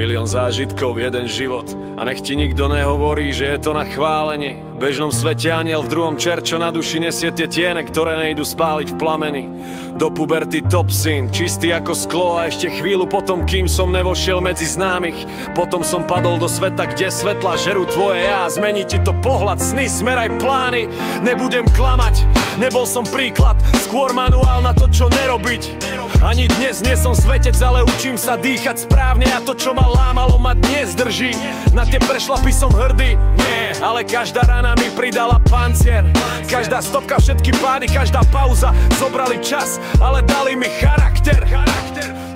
Milión zážitkov, jeden život. A nech ti nikto nehovorí, že je to na chválenie. V bežnom svete aniel, v druhom čer, čo na duši nesie tie tiene, ktoré nejdu spáliť v plameni. Do puberty top syn, čistý ako sklo a ešte chvíľu potom, kým som nevošiel medzi známych. Potom som padol do sveta, kde svetla žerú tvoje ja. Zmení ti to pohľad, sny, smer aj plány. Nebudem klamať, nebol som príklad, skôr manuál na to, čo nerobiť. Ani dnes nie som svetec, ale učím sa dýchať správne a to, čo ma lámalo, ma dnes drží. Na tie prešlapy som hrdý, nie, ale každá rana mi pridala pancier. Každá stopka, všetky pády, každá pauza zobrali čas, ale dali mi charakter.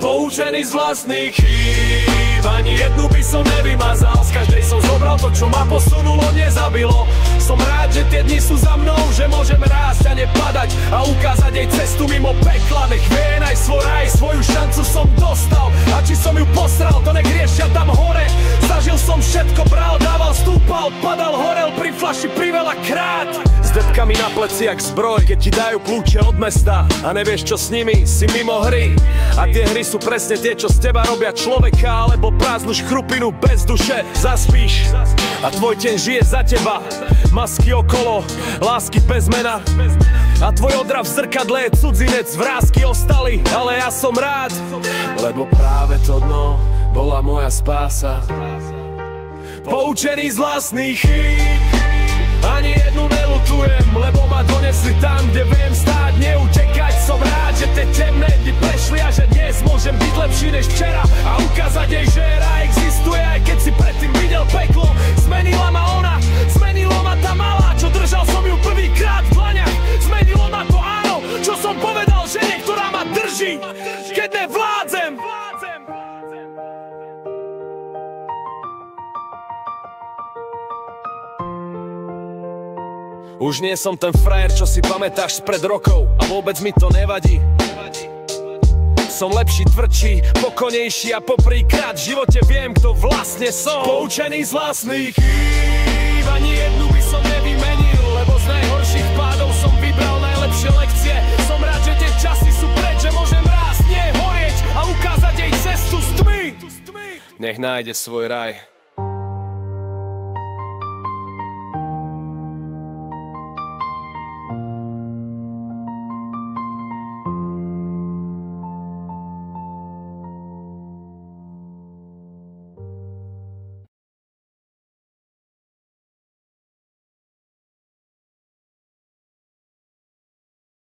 Poučený z vlastných chýb, ani jednu by som nevymazal. Z každej som zobral to, čo ma posunulo, nezabilo. Som rád, že tie dni sú za mnou, že môžem rásť a nepadať a ukázať jej cestu mimo pekla. Nech vie aj svoj raj, svoju šancu som dostal. A či som ju posral, to nech riešia tam hore. Zažil som všetko, bral, dával, stúpal, padal, horel pri flaši priveľa krát. S debkami na pleci jak zbroj, keď ti dajú kľúče od mesta a nevieš čo s nimi, si mimo hry. A tie hry sú presne tie, čo z teba robia človeka, alebo prázdnu škrupinu bez duše. Zaspíš a tvoj deň žije za teba. Masky okolo, lásky bez mena. A tvoj odrav v zrkadle je cudzinec, vrásky ostali, ale ja som rád, lebo práve to dno bola moja spása. Poučený z vlastných chýb, ani jednu nelutujem, lebo ma donesli tam, kde viem stáť, neutekať. Som rád, že tie temné dni prešli a že dnes môžem byť lepší než včera a ukázať jej, že raj existuje, aj keď si predtým videl peklo. Zmenila ma ona, zmenilo ma tá malá, čo držal som ju prvýkrát v dlaňach. Zmenilo ma to áno, čo som povedal žene, ktorá ma drží, keď nevládzem. Už nie som ten frajer, čo si pamätáš spred rokov a vôbec mi to nevadí. Som lepší, tvrdší, pokojnejší a poprvýkrát v živote viem, kto vlastne som. Poučený z vlastných chýb, ani jednu by som nevymenil, lebo z najhorších pádov som vybral najlepšie lekcie. Som rád, že tie časy sú preč, že môžem rásť, nie horieť a ukázať jej cestu z tmy. Nech nájde svoj raj.